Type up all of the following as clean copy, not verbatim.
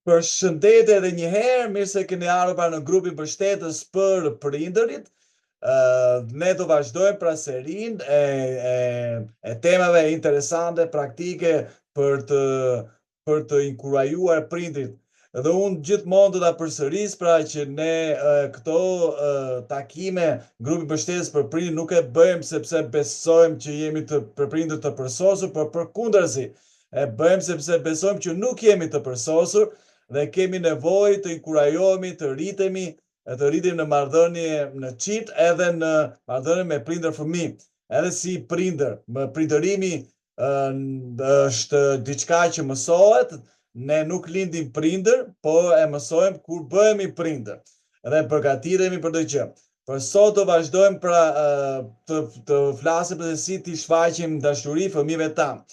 Përshëndetje edhe një herë, mirë se keni ardhur pra në grupin përshtetës për prindërit. Ne do vazhdojmë pra serinë e temave interesante, praktike për të inkurajuar prindrit. Dhe unë gjithmonë do ta përsëris pra që ne këto takime, grupin përshtetës për prindërit nuk e bëjmë sepse besojmë që jemi për prindër të përsosur, por përkundërzi, e bëjmë sepse besojmë që nuk jemi të përsosur dhe kemi nevojë të inkurajohemi, të rritem në marrëdhënie në çift edhe në marrëdhënie me prindër fëmijë. Edhe si prindër, prindërimi është diçka që mësohet, ne nuk lindim prindër, po e mësojmë kur bëhemi prindër dhe përgatitemi për të gjë. Për sot do vazhdojmë pra të flasim për se si t'i shfaqim dashuri fëmijëve tanë.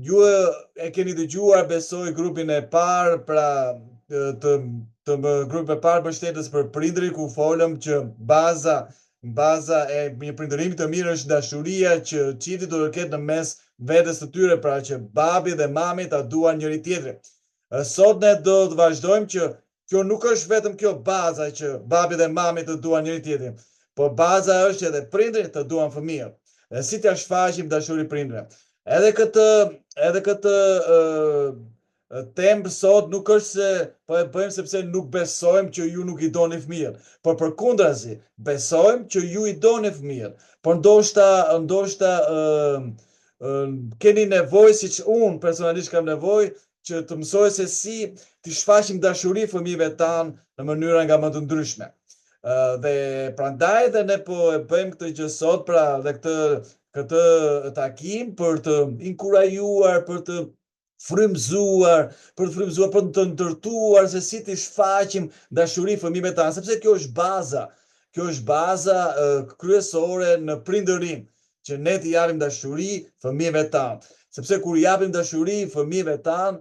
Ju e keni dëgjuar besoj grupin e parë pra grupin e parë mbështetës për prindërit ku folëm që baza e një prindërimi të mirë është dashuria që çifti do të ketë në mes vetes të tyre, pra që babi dhe mami ta duan njëri tjetrin. Sot ne do të vazhdojmë që kjo nuk është vetëm kjo baza që babi dhe mami të duan njëri tjetrin, por baza është edhe prindrit të duan fëmijët. Dhe si t'ia shfaqim dashuri prindërve. Edhe këtë temë sot nuk është se po e bëjmë sepse nuk besojmë që ju nuk i doni fëmijët, por përkundrazi, besojmë që ju i doni fëmijët, por ndoshta keni nevojë, siç unë personalisht kam nevojë, që të mësoj se si t'i shfaqim dashuri fëmijëve tanë në mënyra nga më të ndryshme. Dhe prandaj dhe ne po e bëjmë këtë gjë sot, pra dhe këtë takim për të inkurajuar, për të frymëzuar, për të ndërtuar se si t'i shfaqim dashuri fëmijëve tanë, sepse kjo është baza kryesore në prindërim, që ne t'i japim dashuri fëmijëve tanë. Sepse kur japim dashuri fëmijëve tanë,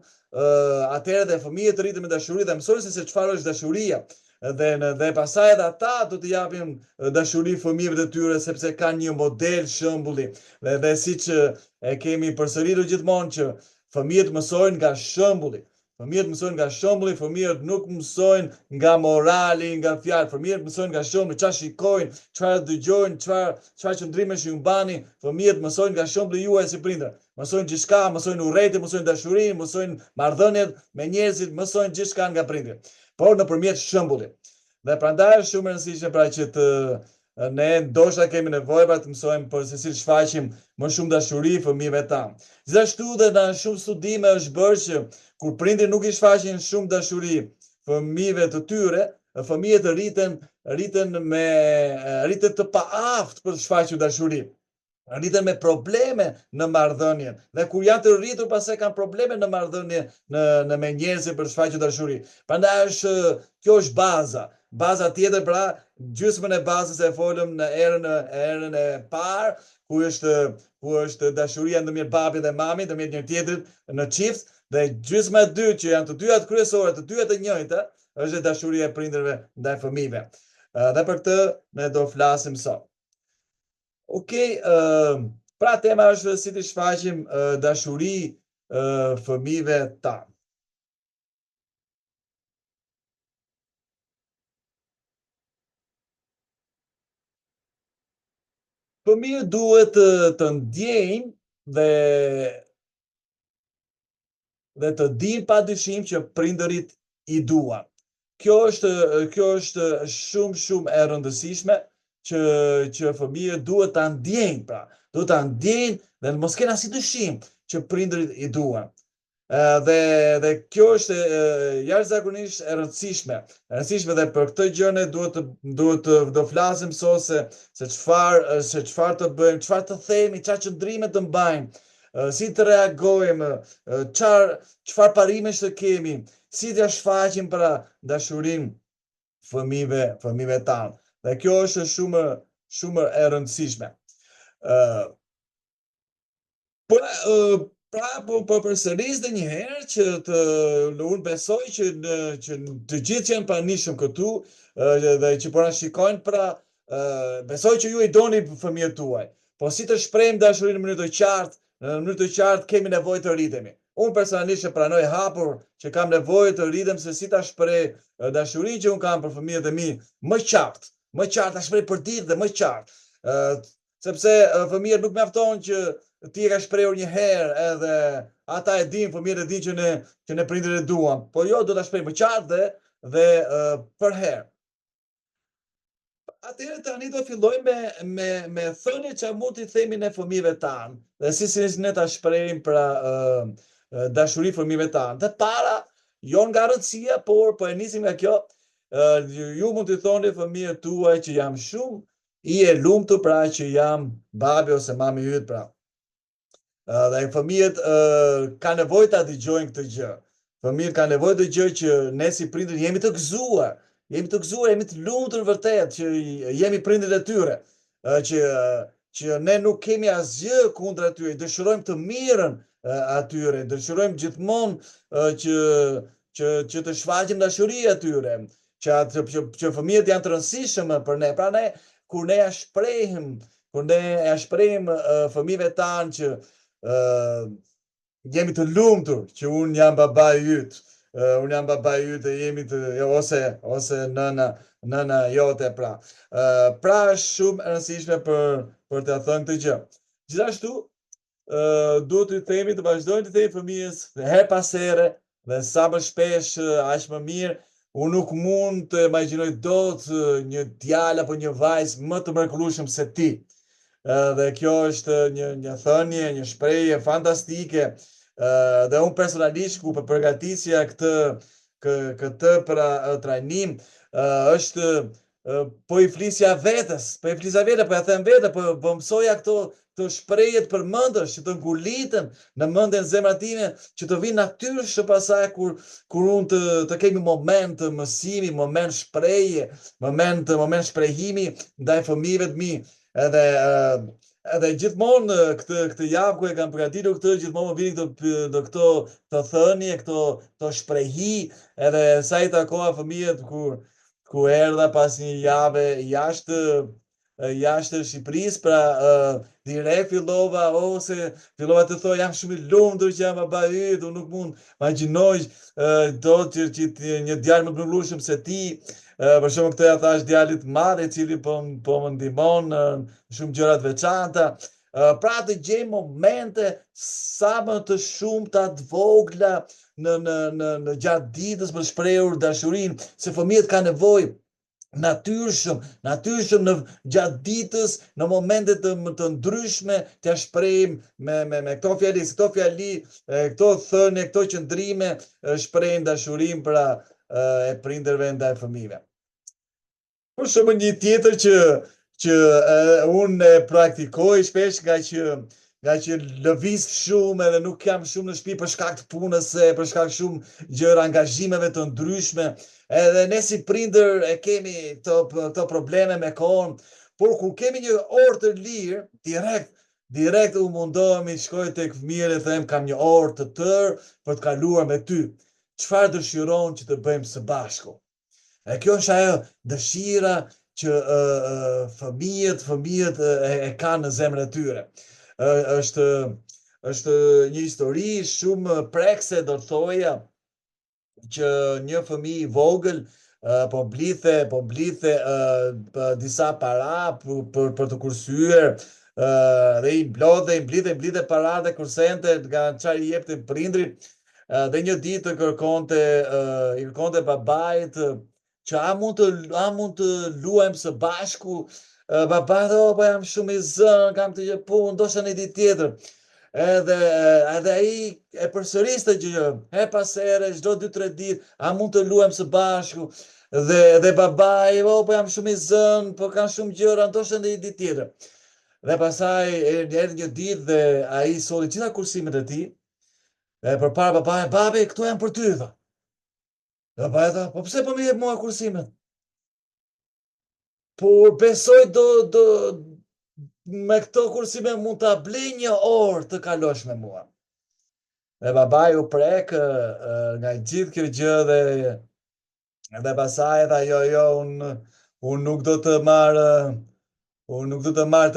atëherë dhe fëmijët rriten me dashuri dhe mësojnë se çfarë është dashuria. Dhe pasaj edhe ata do t'i japim dashuri fëmijëve të tyre sepse kanë një model shembulli. Dhe siç e kemi përsëritur gjithmonë që fëmijët mësojnë nga shembulli. Fëmijët nuk mësojnë nga morali, nga fjalë. Fëmijët mësojnë nga shembulli, çfarë shikojnë, çfarë dëgjojnë, çfarë qëndrimesh ju mbani. Fëmijët mësojnë nga shembulli juaj si prindër. Mësojnë gjithçka, mësojnë urrejtje, mësojnë dashurinë, mësojnë marrëdhëniet me njerëzit, mësojnë gjithçka nga prindërit, por nëpërmjet shembullit. Dhe prandaj është shumë e rëndësishme pra që ne ndoshta kemi nevojë pra të mësojmë për se si të shfaqim më shumë dashuri fëmijëve tanë. Gjithashtu dhe në shumë studime është bërë që kur prindrit nuk i shfaqin shumë dashuri fëmijëve të tyre, fëmijët rriten të paaftë për të shfaqur dashuri. Rriten me probleme në marrëdhënien. Dhe kur janë të rritur pastaj kanë probleme në marrëdhënie me njerëzit për të shfaqur dashuri. Prandaj kjo është baza. Baza tjetër pra, gjysmën e bazës e folëm në erën e parë, ku është dashuria ndërmjet babit dhe mamit, ndërmjet njëri tjetrit në çift, dhe gjysma e dytë që janë të dyat kryesore, të dyat e njëjta, është dashuria e prindërve ndaj fëmijëve. Dhe për këtë ne do flasim sot. Okej, pra tema është si t'i shfaqim dashuri fëmijëve tanë. Fëmijët duhet të ndjejnë dhe të dinë padyshim që prindërit i duan. Kjo është shumë e rëndësishme që fëmijët duhet ta ndjejnë, pra, duhet ta ndjejnë dhe mos kenë asnjë dyshim që prindërit i duan. Dhe kjo është jashtëzakonisht e rëndësishme dhe për këtë gjë ne do flasim sot se çfarë të bëjmë, çfarë të themi, çfarë qëndrime të mbajmë, si të reagojmë, çfarë parimesh të kemi, si t'ia shfaqim pra dashurinë fëmijëve tanë. Dhe kjo është shumë e rëndësishme. Po përsëris dhe një herë që unë besoj që të gjithë që janë pranishëm këtu dhe që po na shikojnë, pra besoj që ju i doni fëmijët tuaj. Po si të shprehim dashurinë në mënyrë të qartë kemi nevojë të rritemi. Unë personalisht e pranoj hapur që kam nevojë të rritem se si ta shpreh dashurinë që unë kam për fëmijët e mi më qartë ta shpreh për ditë dhe më qartë. Sepse fëmijët nuk mjafton që ti e ka shprehur një herë edhe ata e dinë, fëmijët e dinë që ne prindërit e duam, po jo do ta shpreh më qartë dhe për herë. Atëherë tani do filloj me thënie që mund t'i themi ne fëmijëve tanë dhe si ne ta shprehim pra dashuri fëmijëve tanë. Dhe para, jo nga rëndësia, por po e nisim nga kjo, ju mund t'i thoni fëmijët tuaj që jam shumë i e lumtur pra që jam babi ose mami yt pra. Dhe fëmijët kanë nevojë ta dëgjojnë këtë gjë. Fëmijët kanë nevojë të dëgjojnë që ne si prindër jemi të gëzuar, jemi të lumtur vërtet që jemi prindërit e tyre, që ne nuk kemi asgjë kundër atyre, dëshirojmë të mirën atyre, dëshirojmë gjithmonë që të shfaqim dashuri atyre, që fëmijët janë të rëndësishëm për ne. Pra ne kur ne ja shprehim fëmijëve tanë që jemi të lumtur që unë jam babai yt, dhe jemi ose nëna jote pra. Pra është shumë e rëndësishme për të thënë këtë gjë. Gjithashtu duhet të themi, të vazhdojmë të themi fëmijës her pas here dhe sa më shpesh aq më mirë. Unë nuk mund të imagjinoj dot një djalë apo një vajzë më të mrekullueshëm se ti. Dhe kjo është një thënie, një shprehje fantastike. Dhe unë personalisht ku përgatisja këtë pra trajnim është po i flisja vetes, po ja them vetë, po mësoja këto shprehje të përmendësh, që të nguliten në mendjen zemrat time, që të vinë natyrshëm pasaj kur unë të kemi moment të mësimi, moment shprehje, moment shprehimi ndaj fëmijëve të mi. Edhe gjithmonë këtë javë ku e kam përgatitur këtë, gjithmonë më vini këto thënie, këto shprehi, edhe sa i takova fëmijët ku erdha pas një jave jashtë Shqipërisë, pra direkt fillova të thoj jam shumë i lumtur që jam babai yt, unë nuk mund imagjinoj dot që një djalë më të mrekullueshëm se ti. Për shembull këtë ja thash djalit madh i cili po më ndihmon në shumë gjëra të veçanta. Pra të gjej momente sa më të shumta të vogla në gjatë ditës për shprehur dashurinë, se fëmijët kanë nevojë natyrshëm në gjatë ditës, në momente të ndryshme t'ia shprehim me këto fjali, këto thënie, këto qëndrime, shprehin dashurinë pra e prindërve ndaj fëmijëve. Për shembull një tjetër që unë praktikoj shpesh nga që lëviz shumë edhe nuk jam shumë në shtëpi për shkak të punës, për shkak shumë gjëra, angazhimeve të ndryshme, edhe ne si prindër e kemi këto probleme me kohën, por kur kemi një orë të lirë, direkt u mundohemi të shkoj tek fëmijët e them kam një orë të tërë për të kaluar me ty. Çfarë dëshiron që të bëjmë së bashku? E kjo është ajo dëshira që fëmijët e kanë në zemrën e tyre. Është një histori shumë prekse, do të thoja, që një fëmijë i vogël po blithe disa para për të kursyer, dhe i mblidhe para dhe kursente nga çfarë i jepte prindrit. Dhe një ditë i kërkonte babait që a mund të luajmë së bashku. Babai tha, po jam shumë i zënë, kam të gjë punë, ndoshta një ditë tjetër. Edhe ai e përsëriste gjë, her pas here, çdo 2-3 ditë, a mund të luajmë së bashku. Dhe babai, po jam shumë i zënë, po kam shumë gjëra, ndoshta një ditë tjetër. Dhe pastaj erdhi një ditë dhe ai solli gjitha kursimet e tij. Dhe përpara babai, babi, këto janë për ty, tha. Dhe babai tha, po pse po më jep mua kursimet? Por besoj me këto kursime mund ta blej një orë të kalosh me mua. Dhe babai u prek nga gjithë kjo gjë dhe pastaj tha, jo, unë nuk do të marr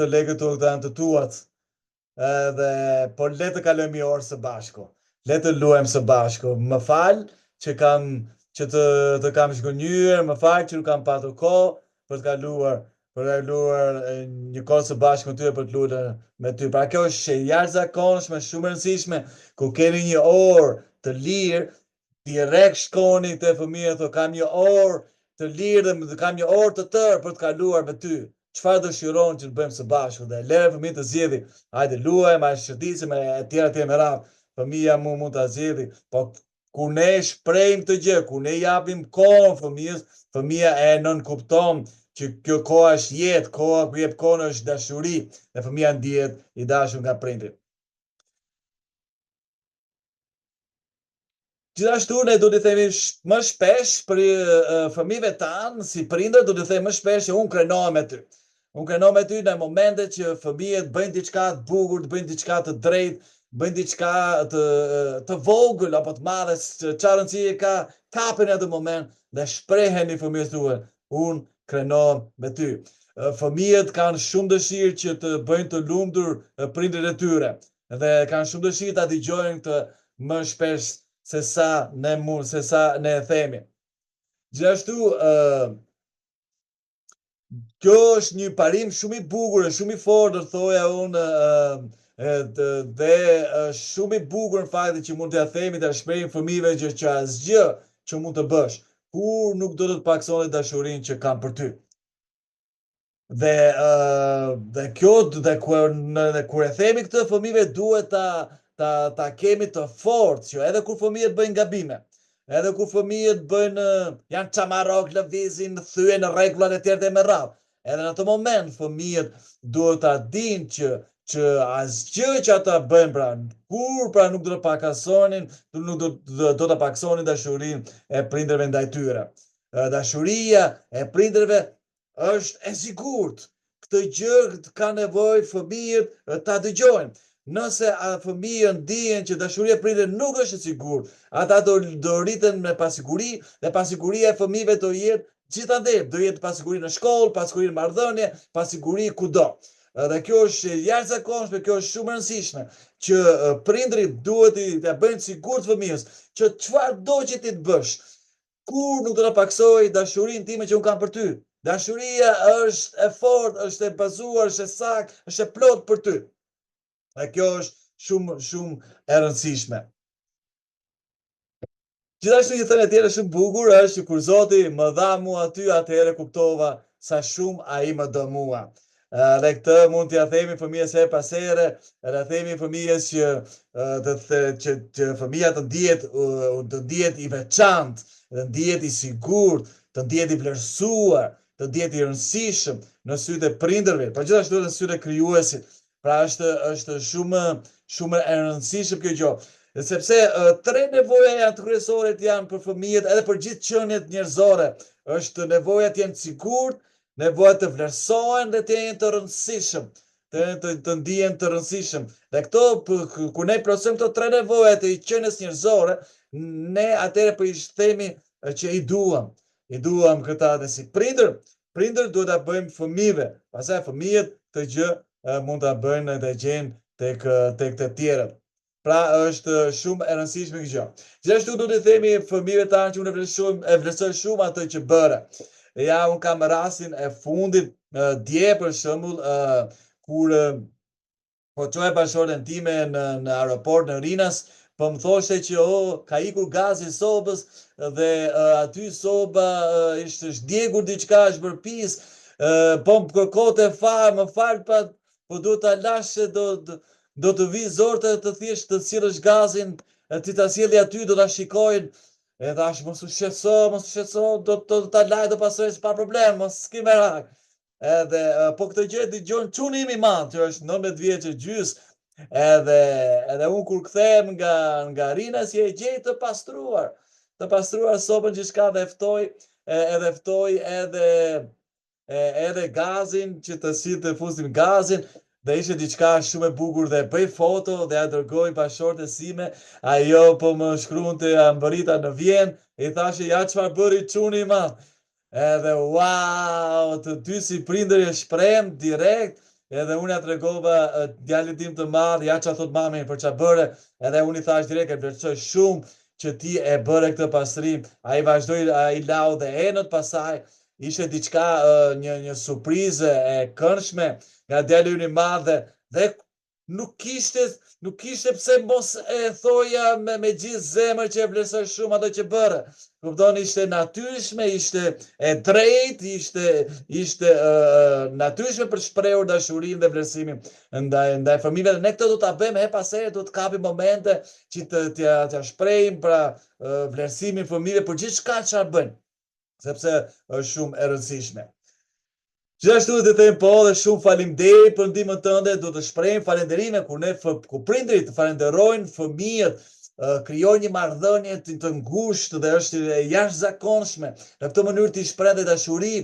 të lekët këto janë të tuat. Dhe po le të kalojmë një orë së bashku. le të luajmë së bashku. Më fal që të kam zgënjur, më fal që nuk kam patur kohë për të kaluar një kohë së bashku me ty për të luajtur me ty. Pra kjo është jashtëzakonshme, shumë e rëndësishme, ku keni një orë të lirë, direkt shkoni te fëmijët, kam një orë të lirë dhe kam një orë të tërë për të kaluar me ty. Çfarë dëshiron që të bëjmë së bashku dhe lere fëmijët të zgjedhin. Hajde luajmë, hajde shëtisim e tjera me radhë. Fëmija mund ta zgjedhë, po kur ne shprehim këtë gjë, kur ne japim kohën fëmijës, fëmija e nënkupton që kjo koha është jetë, koha ku jep kohën është dashuri dhe fëmija ndihet i dashur nga prindrit. Gjithashtu ne do të themi më shpesh për fëmijëve tanë, si prindër do të themi më shpesh që unë krenohem me ty. Unë krenohem me ty në momentet që fëmijët bëjnë diçka të bukur, të bëjnë diçka të drejtë, bëjnë diçka të vogël apo të madhe, çfarë rëndësie ka, kapën atë moment dhe shpreheni fëmijës tuaj, unë krenohem me ty. Fëmijët kanë shumë dëshirë që të bëjnë të lumtur prindërit e tyre dhe kanë shumë dëshirë ta dëgjojnë këtë më shpesh se sa ne themi. Gjithashtu, kjo është një parim shumë i bukur, shumë i fortë, thoja unë, dhe shumë i bukur në fakti që mund t'ja themi të shprehim fëmijëve që asgjë që mund të bësh, kur nuk do të paksoni dashurinë që kanë për ty. Dhe kur e themi këtë, fëmijëve duhet ta kemi të fortë, që edhe kur fëmijët bëjnë gabime, edhe kur fëmijët janë çamarok, lëvizin, thyen në rregullat e tjera me radhë, edhe në atë moment fëmijët duhet ta dinë që asgjë që ata bëjnë pra nuk do të pakasonin, nuk do të paksonin dashurinë e prindërve ndaj tyre. Dashuria e prindërve është e sigurt. Këtë gjë ka nevojë fëmijët ta dëgjojnë. Nëse fëmijët ndihen që dashuria e prindërve nuk është e sigurt, ata do rriten me pasiguri dhe pasiguria e fëmijëve do jetë gjithandej, do jetë pasiguri në shkollë, pasiguri në marrëdhënie, pasiguri kudo. Dhe kjo është jashtëzakonshme, kjo është shumë e rëndësishme, që prindrit duhet të bëjnë sigurt fëmijës që çfarëdo që ti të bësh, kur nuk do ta paksoj dashurinë time që un kam për ty. Dashuria është e fortë, është e bazuar, është e saktë, është e plotë për ty. Dhe kjo është shumë e rëndësishme. Gjithashtu një thënie tjetër shumë bukur është që kur Zoti më dha mua ty, atëherë kuptova sa shumë ai më do mua. Dhe këtë mund t'ja themi fëmijës her pas here, dhe themi fëmijës që fëmija të ndihet i veçantë, të ndihet i sigurt, të ndihet i vlerësuar, të ndihet i rëndësishëm në sytë e prindërve, por gjithashtu në sytë e krijuesit. Pra është shumë e rëndësishme kjo gjë. Sepse tre nevoja janë të kryesore janë për fëmijët edhe për gjithë qeniet njerëzore. Është nevoja të jenë sigurt, nevoja të vlerësohen dhe të jenë të rëndësishëm, të ndihen të rëndësishëm. Dhe këto, kur ne plotësojmë këto tre nevoja të qenies njerëzore, ne atëherë po i themi që i duam këta dhe si prindër duhet ta bëjmë fëmijëve, pastaj fëmijët të gjë mund ta bëjnë dhe gjejnë tek të tjerët. Pra është shumë e rëndësishme kjo gjë. Gjithashtu do të themi fëmijëve tanë që unë e vlerësoj shumë atë që bëre. Ja, unë kam rastin e fundit dje për shembull kur po çoja bashkëshorten time në aeroport në Rinas, po më thoshte që ka ikur gazi i sobës dhe aty soba ishte djegur diçka, është bërë pis, po më kërkonte fal, më fal po duhet ta lash se do të vi zorë të thjesht të sjellësh gazin, ti ta sjelli aty, do ta shikojnë. E thash, mos u shqetëso, do ta laj, do pasoj pa problem, mos ki merak. Edhe po këtë gjë dëgjon çuni im i madh, që është 19 vjeç e gjys, edhe unë kur kthehem nga Rinas je gjej të pastruar sopën gjithçka dhe ftoj edhe gazin që të si të fusim gazin. Dhe ishte diçka shumë e bukur dhe bëj foto dhe ja dërgoj bashkëshortes sime, ajo po më shkruante ambërita në Vjenë, i thashë ja çfarë bëri çuni i madh. Edhe wow, të dy si prindër e shprehëm direkt edhe unë ja tregova djalit tim të madh, ja çfarë thot mami për çfarë bëre, edhe unë i thash direkt e vlerësoj shumë që ti e bëre këtë pastrim. Ai vazhdoi, ai lau dhe enët pasaj, ishte diçka një surprizë e këndshme nga djali ynë i madh dhe nuk kishte pse mos e thoja me gjithë zemër që e vlerësoj shumë ato që bëre. Kupton, ishte natyrshme, ishte e drejtë, ishte natyrshme për shprehur dashurinë dhe vlerësimin ndaj fëmijëve. Ne këtë do ta bëjmë her pas here, do të kapim momente që t'ja shprehim pra vlerësimin fëmijëve për gjithçka çfarë bëjnë, sepse është shumë e rëndësishme. Gjithashtu të them po dhe shumë faleminderit për ndihmën tënde, do të shprehim falënderime kur prindërit falenderojnë fëmijët, krijojnë një marrëdhënie të ngushtë dhe është e jashtëzakonshme. Në këtë mënyrë ti shpreh dhe dashuri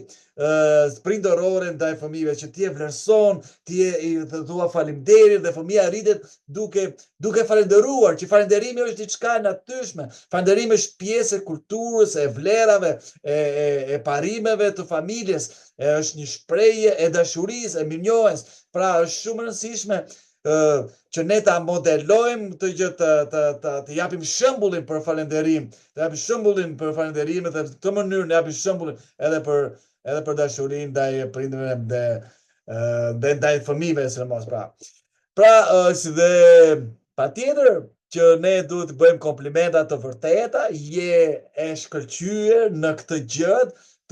prindërore ndaj fëmijëve, që ti e vlerëson, ti i thua faleminderit dhe fëmia rritet duke falendëruar, që falënderimi është diçka e natyrshme. Falënderimi është pjesë e kulturës, e vlerave, e parimeve të familjes, është një shprehje e dashurisë, e mirënjohjes. Pra është shumë e rëndësishme që ne ta modelojmë këtë gjë, të japim shembullin për falënderim, dhe në këtë mënyrë ne japim shembullin edhe për dashurinë ndaj prindërve dhe ndaj fëmijëve sidomos. Pra si dhe patjetër që ne duhet të bëjmë komplimenta të vërteta, je e shkëlqyer në këtë gjë,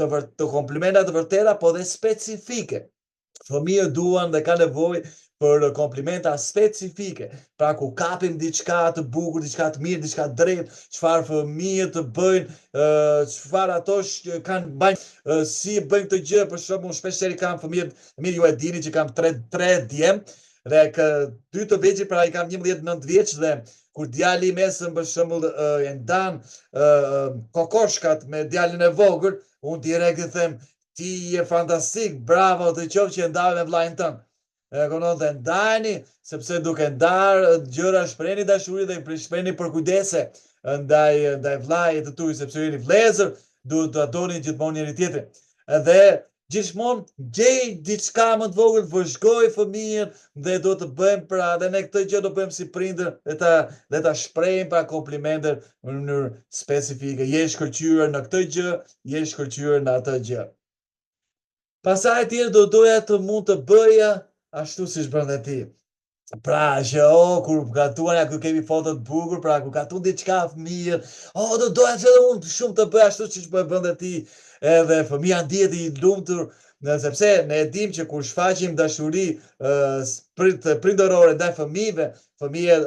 të komplimenta të vërteta, po dhe specifike. Fëmijët duan dhe kanë nevojë për komplimenta specifike. Pra ku kapim diçka të bukur, diçka të mirë, diçka të drejtë, çfarë fëmijët të bëjnë, çfarë ato bajnë, si bëjnë këtë gjë. Për shembull, shpeshherë kam fëmijët, mirë ju e dini që kam 3 djem dhe 2 të vegjël, pra i kam 11-9 vjeç, dhe kur djali i mesëm për shembull e ndan kokoshkat me djalin e vogël, unë direkt i them ti je fantastik, bravo, të qoftë që ndave me vllajën tënd. Dhe ndajni, sepse duke ndarë gjëra shprehni dashuri dhe shprehni përkujdese ndaj vllajit të tuaj, sepse jeni vëllezër, duhet të adorni gjithmonë njëri tjetrin. Edhe gjithmonë gjej diçka më të vogël, vëzhgoj fëmijën dhe do të bëjmë pra dhe ne këtë gjë do bëjmë si prindër dhe ta shprehim pra komplimente në mënyrë specifike. Je shkëlqyer në këtë gjë, je shkëlqyer në atë gjë. Pastaj tjetër do doja të mund të bëja ashtu siç bën dhe ti. Pra që kur gatuan, ku kemi foto të bukur, pra ku gatuan diçka fëmijë, do doja që edhe unë shumë të bëj ashtu siç bën dhe ti, edhe fëmia ndihet i lumtur, sepse ne e dim që kur shfaqim dashuri prindërore ndaj fëmijëve, fëmijët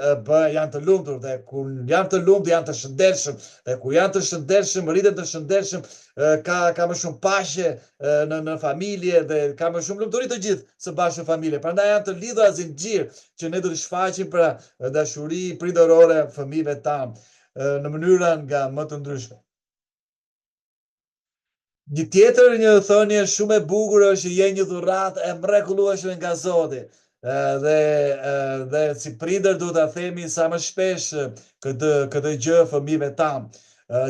janë të lumtur, dhe kur janë të lumtur janë të shëndetshëm, dhe kur janë të shëndetshëm, rriten të shëndetshëm, ka më shumë paqe në familje dhe ka më shumë lumturi të gjithë së bashku në familje. Prandaj janë të lidhura zinxhir që ne do të shfaqim pra dashuri prindërore fëmijëve tanë në mënyra nga më të ndryshme. Një tjetër një thënie shumë e bukur është je një dhuratë e mrekullueshme nga Zoti. Dhe si prindër duhet ta themi sa më shpesh këtë gjë fëmijëve tanë,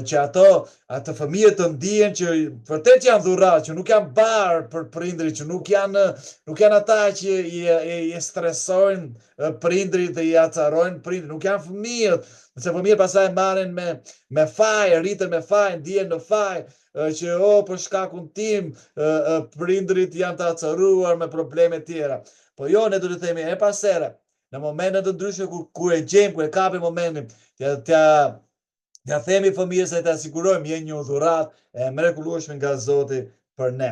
që ato fëmijët të ndihen që vërtet janë dhuratë, që nuk janë barë për prindrit, që nuk janë ata që i stresojnë prindrit dhe i acarojnë prindrit, nuk janë fëmijët, se fëmijët pastaj marrin me faj, rriten me faj, ndihen në faj, që për shkakun tim prindrit janë të acaruar me probleme tjera. Po jo, ne do të themi e pas here, në momentet të ndryshme kur e gjejmë, kur e kapim momentin, t'ja themi fëmijës se t'ja sigurojmë je një dhuratë e mrekullueshme nga Zoti për ne.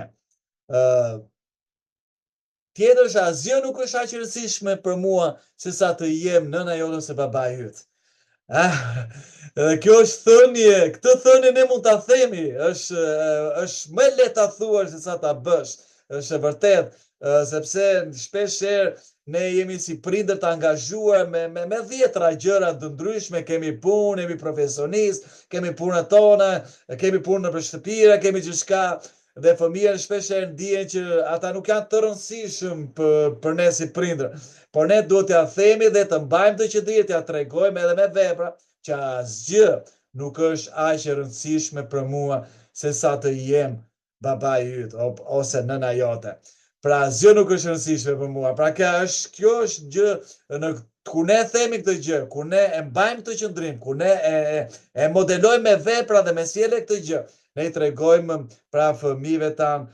Tjetër është asgjë nuk është aq e rëndësishme për mua se sa të jem nëna jote ose babai yt. Kjo është thënie, këtë thënie ne mund ta themi, është më lehtë ta thuash se sa ta bësh. Është e vërtet, sepse shpeshherë ne jemi si prindër të angazhuar me 10 gjëra të ndryshme, kemi punë, jemi profesionistë, kemi punët tona, kemi punë në shtëpira, kemi gjithçka, dhe fëmijët shpeshherë ndihen që ata nuk janë të rëndësishëm për ne si prindër. Por ne duhet t'ja themi dhe të mbajmë të që dihet, t'ja tregojmë edhe me vepra që asgjë nuk është aq e rëndësishme për mua se sa të jem babai yt ose nëna jote. Pra zë nuk është rëndësishme për mua. Pra kjo është gjë në ku ne themi këtë gjë, ku ne e mbajmë këtë qëndrim, ku ne e modelojmë me vepra dhe me sjellje këtë gjë, ne i tregojmë pra fëmijëve tanë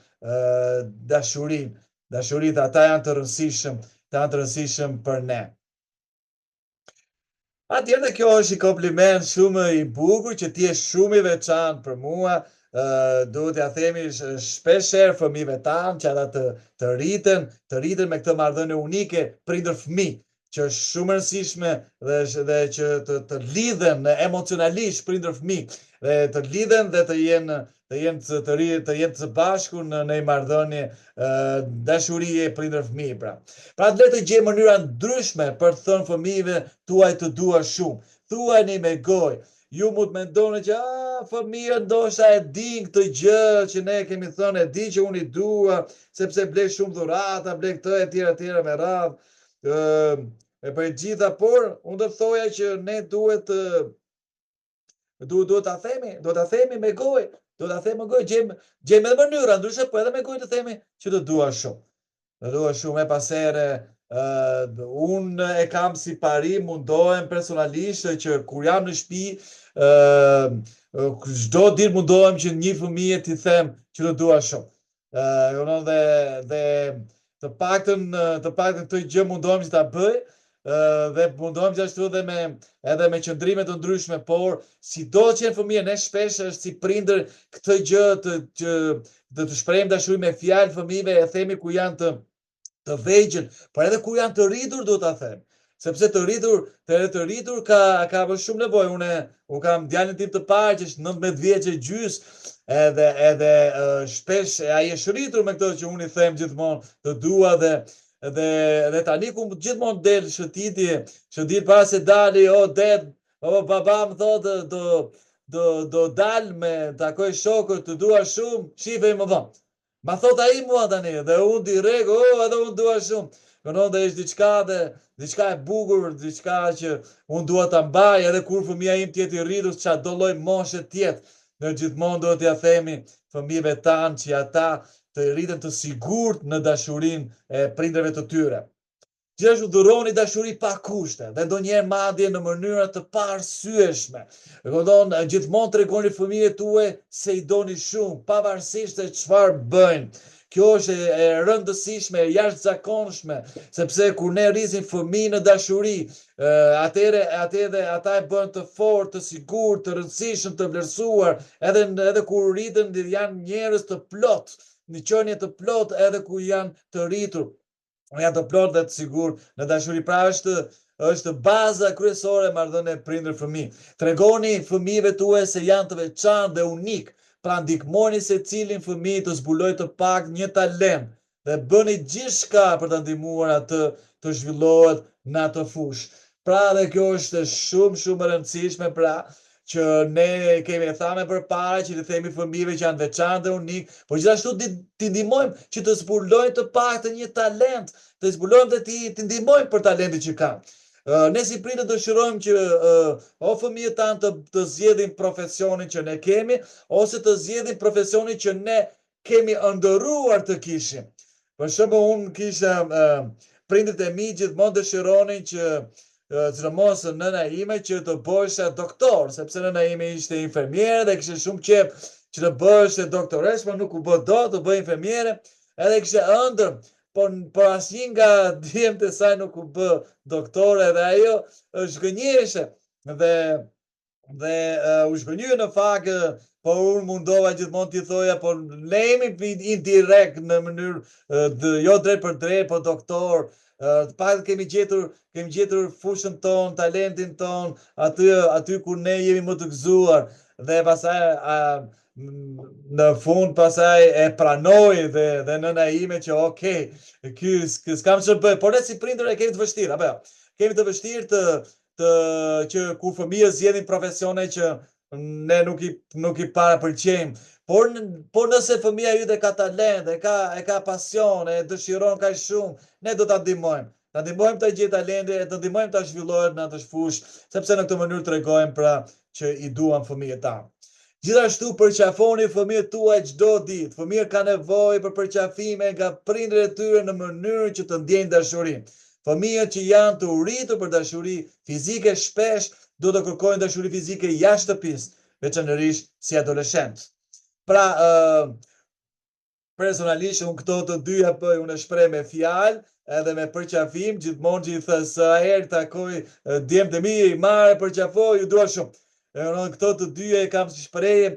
dashurinë. Dashurinë ata janë të rëndësishëm për ne. Atëherë dhe kjo është i kompliment shumë i bukur që ti je shumë i veçantë për mua. Duhet ja themi shpeshherë fëmijëve tanë që ata të rriten me këtë marrëdhënie unike prindër-fëmijë, që është shumë e rëndësishme dhe që të lidhen emocionalisht prindër-fëmijë dhe të lidhen dhe të jenë të bashku në një marrëdhënie dashurie prindër-fëmijë pra. Pra le të gjejmë mënyra ndryshme për të thënë fëmijëve tuaj të dua shumë. Thuajini me gojë. Ju mund të mendoni që fëmija ndoshta e din këtë gjë që ne kemi thënë, e di që unë i dua, sepse blej shumë dhurata, blej këtë e tjera me radhë. E për gjitha, por unë do të thoja që ne duhet ta themi me gojë, gjejmë edhe mënyra ndryshe, po edhe me gojë të themi që të dua shumë. Të dua shumë e pasere. Unë e kam si pari, mundohem personalisht që kur jam në shtëpi, çdo ditë mundohem që një fëmijë t'i them që të dua shumë. Dhe të paktën këtë gjë mundohem që ta bëj, dhe mundohem gjithashtu edhe me qëndrime të ndryshme, por sido që jenë fëmijë, ne shpesh është si prindër këtë gjë të shprehim dashuri me fjalë fëmijëve, e themi ku janë të vegjël, por edhe kur janë të rritur duhet ta them. Sepse të rritur ka shumë nevojë. Unë kam djalin tim të parë që është 19 vjeç e gjys, edhe shpesh ai është rritur me këtë që unë i them gjithmonë të dua dhe tani ku gjithmonë del shëtitje para se dali, baba më thotë do dal me takoj shokët, të dua shumë, shifej më vonë. Ma thot ai mua tani, dhe unë direkt, edhe unë dua shumë. Kënon dhe është diçka e bukur, diçka që unë dua ta mbaj, edhe kur fëmija im tjetë i rritur, që do lloj moshe tjetë, në gjithmonë do t'ja themi fëmijëve tanë që ata të rriten të sigurt në dashurinë e prindërve të tyre. Gjithashtu dhuroni dashuri pa kushte dhe ndonjëherë madje në mënyra të paarsyeshme. Gjithmonë tregoni fëmijëve tuaj se i doni shumë, pavarësisht se çfarë bëjnë. Kjo është e rëndësishme, e jashtëzakonshme, sepse kur ne rrisim fëmijë në dashuri, atëherë ata e bën të fortë, të sigurt, të rëndësishëm, të vlerësuar, edhe kur rriten janë njerëz të plotë, në qenie të plotë edhe kur janë të rritur. Janë të plotë dhe të sigurt në dashuri. Pra është baza kryesore e marrëdhënieve prindër-fëmijë. Tregoni fëmijëve tuaj se janë të veçantë dhe unik. Pra ndihmoni secilin fëmijë të zbulojë të paktën një talent dhe bëni gjithçka për ta ndihmuar atë të zhvillohet në atë fushë. Pra dhe kjo është shumë e rëndësishme, pra që ne kemi thënë përpara që i themi fëmijëve që janë veçantë dhe unik, por gjithashtu t'i ndihmojmë që të zbulojnë të paktën një talent, të zbulojmë dhe t'i ndihmojmë për talentin që kanë. Ne si prindër dëshirojmë që o fëmijët tanë të zgjedhin profesionin që ne kemi, ose të zgjedhin profesionin që ne kemi ëndërruar të kishim. Për shembull, unë kisha prindërit e mi gjithmonë dëshironin që sidomos nëna ime që të bëhesha doktor, sepse nëna ime ishte infermiere dhe kishte shumë qejf që të bëhesha doktoresh, por nuk u bë dot, të bëj infermiere, edhe kishte ëndër. Por asnjë nga djemtë e saj nuk u bë doktore dhe ajo zhgënjeshe dhe u zhgënjye në fakt, por unë mundova gjithmonë t'i thoja, por ne jemi indirekt në mënyrë jo drejt për drejt, po doktor. Të paktën kemi gjetur fushën tonë, talentin tonë, aty ku ne jemi më të gëzuar dhe pastaj në fund pasaj e pranoj dhe nëna ime që okej, s'kam që bëj, por ne si prindër e kemi të vështirë, apo jo? Kemi të vështirë që kur fëmijët zgjedhin profesione që ne nuk i parapëlqejmë, por nëse fëmija yte ka talent, e ka pasion, e dëshiron kaq shumë, ne do ta ndihmojmë. Ta ndihmojmë të gjejë talente, të ndihmojmë ta zhvillohet në atë fushë, sepse në këtë mënyrë tregojmë pra që i duam fëmijët tanë. Gjithashtu përqafoni fëmijët tuaj çdo ditë. Fëmijët kanë nevojë për përqafime nga prindërit e tyre në mënyrë që të ndjejnë dashurinë. Fëmijët që janë të uritur për dashuri fizike shpesh do të kërkojnë dashuri fizike jashtë shtëpisë, veçanërisht si adoleshent. Pra, personalisht unë këto të dyja bëj unë shpreh me fjalë edhe me përqafim, gjithmonë që i thës sa herë takoj djemtë e mi, i marrë përqafoj, ju dua shumë. Unë këto të dyja e kam si shprehje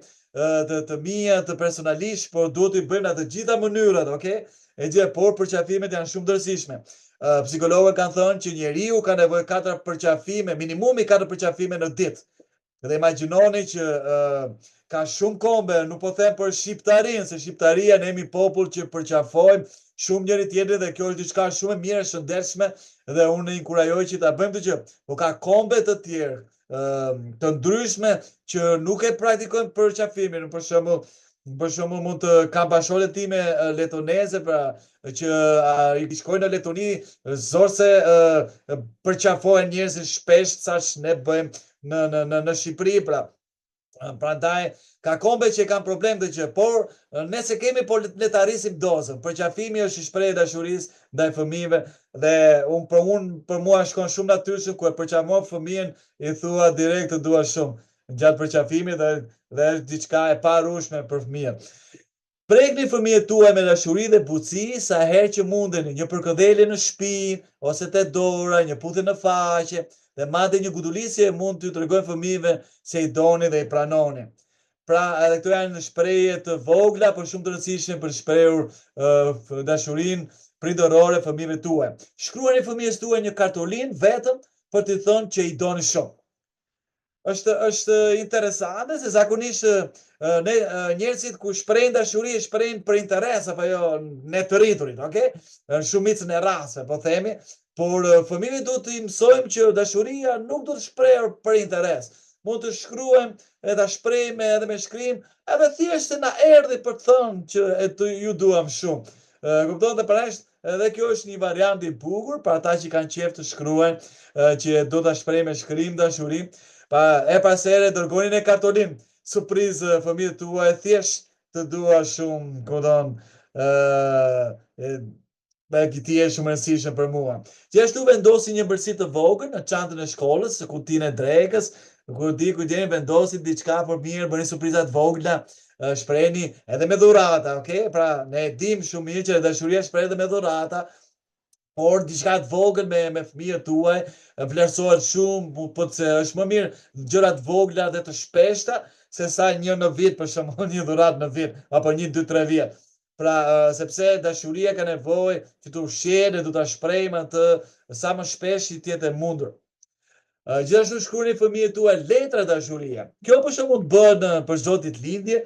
të mia, të personalisht, por duhet i bëjmë në të gjitha mënyrat, okay? Por përqafimet janë shumë dërsishme. Psikologët kanë thënë që njeriu ka nevojë 4 përqafime, minimumi 4 përqafime në ditë. Dhe imagjinoni që ka shumë kombe, nuk po them për shqiptarinë, se shqiptaria ne jemi popull që përqafojmë shumë njëri tjetrin dhe kjo është diçka shumë e mirë e shëndetshme dhe unë inkurajoj që ta bëjmë të gjë. Po ka kombe të tjerë, të ndryshme që nuk e praktikojnë përqafimin, për shembull mund të kam bashkëshortet time letoneze, pra që i shkojnë në Letoni, zorse përqafojnë njerëzit shpesh saç ne bëjmë në Shqipëri, pra. Prandaj ka kombe që kanë problem të gjë, por nëse kemi po le të arrisim dozën. Përqafimi është i shprehje dashurisë ndaj fëmijëve dhe për mua shkon shumë natyrshëm kur e përqafon fëmijën, i thua direkt të dua shumë gjatë përqafimit dhe është diçka e parushme për fëmijën. Prekni fëmijët tuaj me dashuri dhe butësi sa herë që mundeni, një përkëdhelje në shtëpi ose te dora, një puthje në faqe, dhe madje një gudulisje mund t'ju tregojnë fëmijëve se i doni dhe i pranoni. Pra, edhe këto janë shprehje të vogla, por shumë të rëndësishme për shprehur dashurinë prindërore fëmijëve tuaj. Shkruani fëmijës tuaj një kartolinë vetëm për t'i thënë që i doni shumë. Është interesante se zakonisht njerëzit ku shprehin dashuri shprehin për interes apo jo ne të rriturit, okay? Në shumicën e rasteve, po themi, por fëmijëve duhet t'i mësojmë që dashuria nuk duhet shprehur për interes. Mund të shkruajmë edhe ta shprehim edhe me shkrim, edhe thjesht na erdhi për të thënë që ju duam shumë. Kupton të parash, edhe kjo është një variant i bukur për ata që kanë qejf të shkruajnë, që do ta shprehin me shkrim dashuri. E pas here dërgoni në kartolinë, surprizë fëmijët tuaj, thjesht të dua shumë, kupton, ti je shumë e rëndësishme për mua. Gjithashtu vendosi një ëmbëlsi të vogël në çantën e shkollës, së kutinë e drekës, kur jeni vendosi diçka për mirë, bëni surpriza të vogla, shprehni edhe me dhurata, okay? Pra ne e dim shumë mirë që dashuria shprehet edhe me dhurata, por diçka të vogël me fëmijët tuaj vlerësohet shumë, po se është më mirë gjëra të vogla dhe të shpeshta se sa një në vit, për shembull një dhuratë në vit apo 1, 2, 3 vjet. Pra, sepse dashuria ka nevojë që të ushqejë dhe të ta shprehim atë sa më shpesh që të jetë e mundur. Gjithashtu shkruani fëmijët tuaj letra dashurie. Kjo për shembull bën për çdo ditëlindje,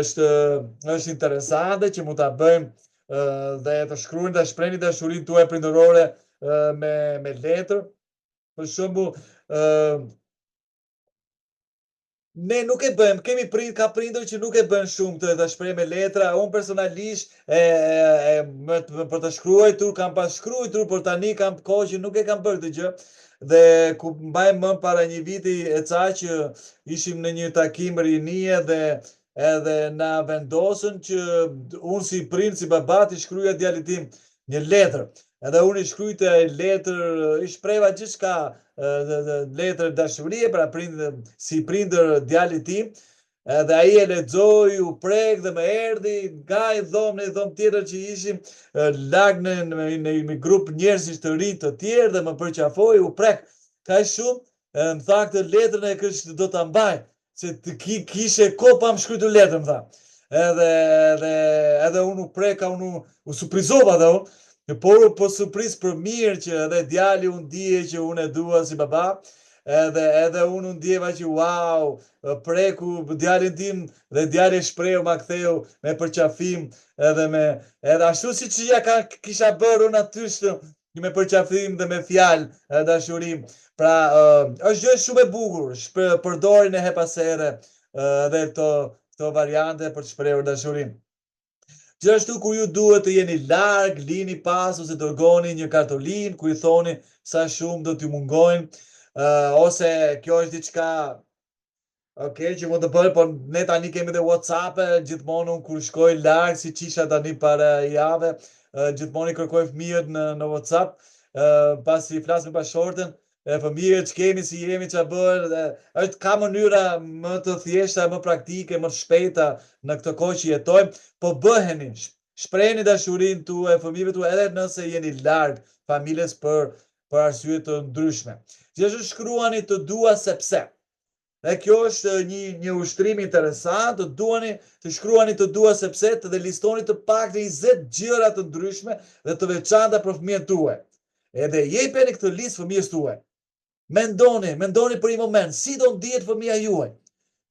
është interesante që mund ta bëjmë dhe të shkruajnë dhe shprehni dashurinë tuaj prindërore me letër. Për shembull, ne nuk e bëjmë, ka prindër që nuk e bën shumë të shpreh me letra. Unë personalisht për të shkruar kam pas shkruar, por tani kam kohë që nuk e kam bërë këtë gjë. Dhe ku mbaj mend para një viti e ca që ishim në një takim rinie dhe edhe na vendosën që unë si prind, si baba, t'i shkruaja djalit tim një letër. Edhe unë i shkruajta letër, i shprehva gjithçka, letër dashurie, pra si prindër djalit tim. Edhe ai e lexoi, u prek dhe më erdhi nga i dhomë në dhomë tjetër që ishim lag në një grup njerëzish të rinj të tjerë dhe më përqafoi, u prek kaq shumë, më tha këtë letrën e kësh do ta mbaj, se kishe kohë pa më shkruar letër, më tha. Edhe unë u preka, unë u surprizova dhe unë, por po surprizë për mirë që edhe djali unë dije që unë e dua si baba, edhe unë ndjeva që wow, preku djalin tim dhe djali shprehu ma ktheu me përqafim edhe ashtu si që ja kisha bërë unë atyshtë me përqafim dhe me fjalë dashurim. Pra, është gjë shumë e bukur, përdorin e hepasere dhe këto variante për të shprehur dashurim. Gjithashtu kur ju duhet të jeni larg, lini pas ose dërgoni një kartolinë ku i thoni sa shumë do t'ju mungojnë, ose kjo është diçka Okej, që mund të bëjë, po ne tani kemi dhe WhatsApp, gjithmonë unë kur shkoj larg, si qisha tani para jave, gjithmonë i kërkoj fëmijët në WhatsApp, pasi flas me bashortën, fëmijët që kemi, si jemi, ç'a bën, është ka mënyra më të thjeshta, më praktike, më të shpejta në këtë kohë që jetojmë, po bëheni, shprehni dashurinë tuaj fëmijëve tuaj edhe nëse jeni larg familjes për arsye të ndryshme. Gjithashtu shkruani të dua sepse. Dhe kjo është një ushtrim interesant, të shkruani të dua sepse dhe listoni të paktën 20 gjëra të ndryshme dhe të veçanta për fëmijën tuaj. Edhe jepeni këtë listë fëmijës tuaj. Mendoni për një moment, si do ndihet fëmija juaj?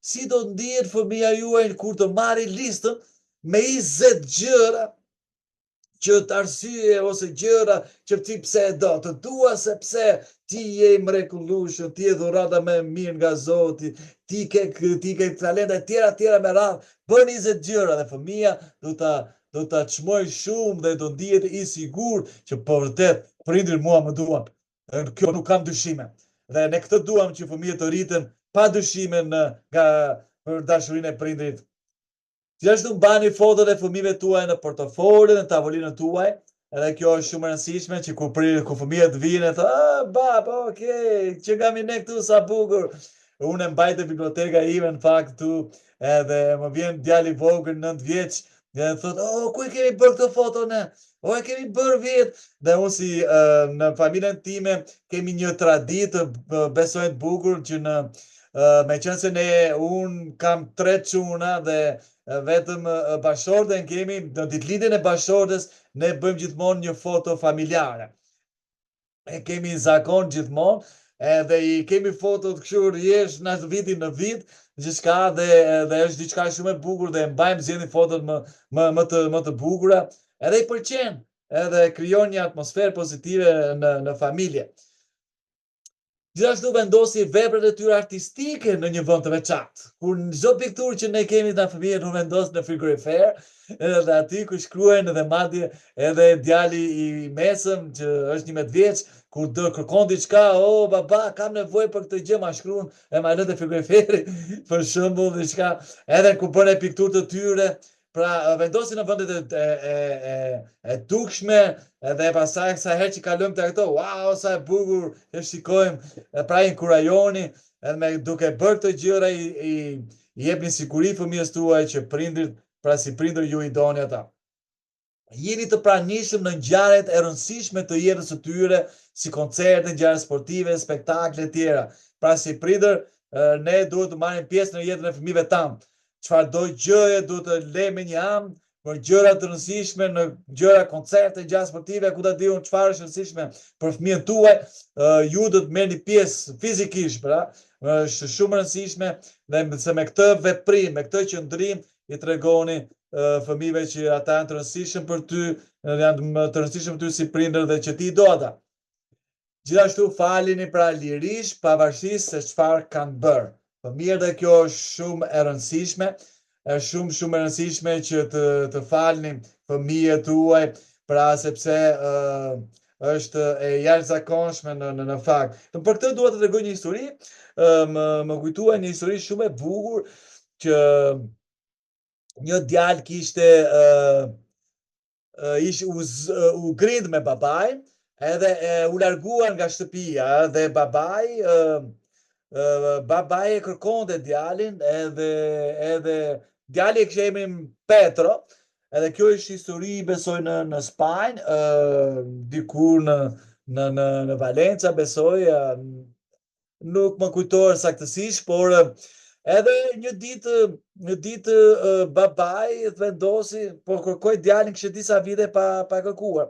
Si do ndihet fëmija juaj kur të marri listën me 20 gjëra që të arsye ose gjëra që ti pse e do, të dua sepse ti je mrekullueshëm, ti je dhurata më e mirë nga Zoti, ti ke talente tjera me radhë, bën 20 gjëra dhe fëmia do ta çmoj shumë dhe do ndihet i sigurt që po vërtet prindrit mua më duan. Kjo nuk kam dyshime. Dhe ne këtë duam që fëmijët të rriten pa dyshime për dashurinë e prindrit. Gjithashtu mbani fotot e fëmijëve tuaj në portofolin në tavolinën tuaj. Edhe kjo është shumë e rëndësishme që kur fëmijët vinë e thonë, bab, okay, që kam ne këtu sa bukur. Unë e mbajt e biblioteka ime në fakt këtu, edhe më vjen djali vogël 9 vjeç, dhe thotë, ku e kemi bërë këtë foto ne? E kemi bërë vjet. Dhe unë si në familjen time kemi një traditë besoj të bukur që me qenë se unë kam 3 çuna dhe vetëm bashortën kemi, në ditëlindjen e bashortës, ne bëjmë gjithmonë një foto familjare. E kemi zakon gjithmonë, edhe i kemi fotot kështu rjesht në vitin në vit, gjithçka dhe është diçka shumë e bukur dhe mbajmë zgjidhni fotot më të bukura, edhe i pëlqen, edhe krijon një atmosferë pozitive në familje. Gjithashtu vendosi veprat e tyre artistike në një vend të veçantë. Kur çdo pikturë që ne kemi nga fëmijët unë vendos në frigorifer, edhe aty ku shkruajnë edhe madje edhe djali i mesëm që është 11 vjeç, kur do kërkon diçka, baba, kam nevojë për këtë gjë, ma shkruan e ma lë te frigoriferi, për shembull diçka, edhe kur bën pikturë të tyre, pra vendosin në vendet e dukshme, edhe pastaj sa herë që kalojmë te ato, wow, sa e bukur e shikojmë, pra i inkurajoni, edhe duke bërë këto gjëra i jepni siguri fëmijës tuaj që prindrit, pra si prindër ju i doni ata. Jeni të pranishëm në ngjarjet e rëndësishme të jetës së tyre, si koncerte, ngjarje sportive, spektakle e tjera. Pra si prindër, ne duhet të marrim pjesë në jetën e fëmijëve tanë. Çfarëdo gjëje duhet të lejmë me një anë, për gjëra të rëndësishme, në gjëra koncerte, ngjarje sportive, ku ta diun çfarë është rëndësishme për fëmijën tuaj, ju do të merrni pjesë fizikisht, pra, është shumë rëndësishme dhe se me këtë veprim, me këtë qëndrim i tregoni fëmijëve që ata janë të rëndësishëm për ty, janë të rëndësishëm për ty si prindër dhe që ti do ata. Gjithashtu falini pra lirish, pavarësisht se çfarë kanë bërë. Mirë dhe kjo është shumë e rëndësishme, është shumë e rëndësishme që të falni fëmijët tuaj, pra sepse është e jashtëzakonshme në fakt. Për këtë dua të tregoj një histori, më kujtuar një histori shumë e bukur që një djalë kishte u grind me babaj, edhe u larguan nga shtëpia dhe babai e kërkonte djalin edhe djali e kishte emrin Petro, edhe kjo është histori besoj në Spanjë, diku në Valenca besoj, nuk më kujtohet saktësisht, por edhe një ditë babai vendosi, po kërkoi djalin, kishte disa vite pa kërkuar.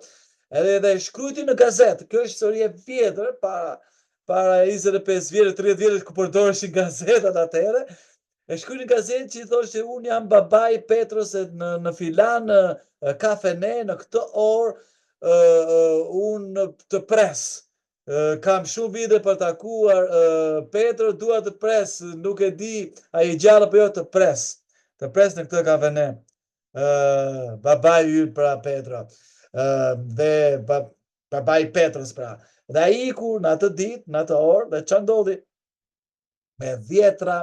Edhe shkruajti në gazetë, kjo është histori e vjetër, para 25 vjetë, 30 vjetë ku përdoreshin gazetat atëherë, e shkruaj në gazetë që i thoshte unë jam babai Petros në filan kafene në këtë orë unë të pres. Kam shumë vite për takuar Petro, dua të pres, nuk e di a i gjallë apo jo, të pres në këtë kafene. Babai yll pra Petro. Dhe babai Petros pra. Dhe ai iku në atë ditë, në atë orë, dhe ç'a ndodhi? me dhjetra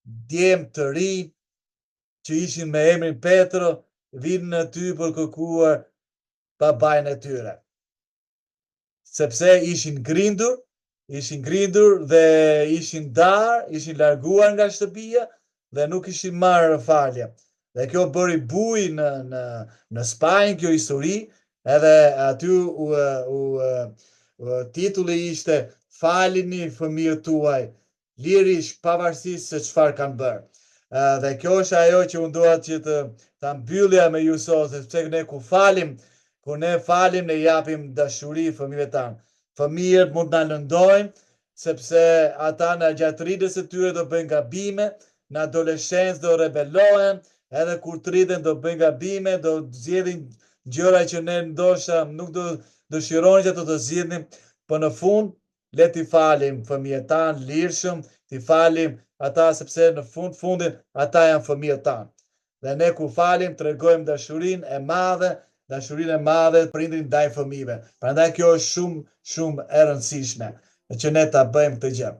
djem të ri që ishin me emrin Petro, vinë në ty për kërkuar babajnë e tyre. Sepse ishin grindur dhe ishin darë, ishin larguar nga shtëpia dhe nuk ishin marrë falje. Dhe kjo bëri buj në Spanjë, kjo histori, edhe aty titulli ishte falini fëmijët tuaj, lirish pavarësisht se çfarë kanë bërë. Dhe kjo është ajo që unë dua që ta mbyllja me ju sot, sepse ne kur ne falim, ne japim dashuri fëmijëve tanë. Fëmijët mund na lëndojnë, sepse ata në gjatë rritjes së tyre do bëjnë gabime, në adoleshencë do rebelohen, edhe kur të rriten do bëjnë gabime, do zgjedhin gjëra që ne ndoshta nuk do dëshironi që ato të zgjidhnim, po në fund le t'i falim fëmijët tanë lirshëm, t'i falim ata sepse në fundin ata janë fëmijët tanë. Dhe ne kur falim tregojmë dashurinë e madhe prindrit ndaj fëmijëve. Prandaj kjo është shumë e rëndësishme që ne ta bëjmë këtë gjë.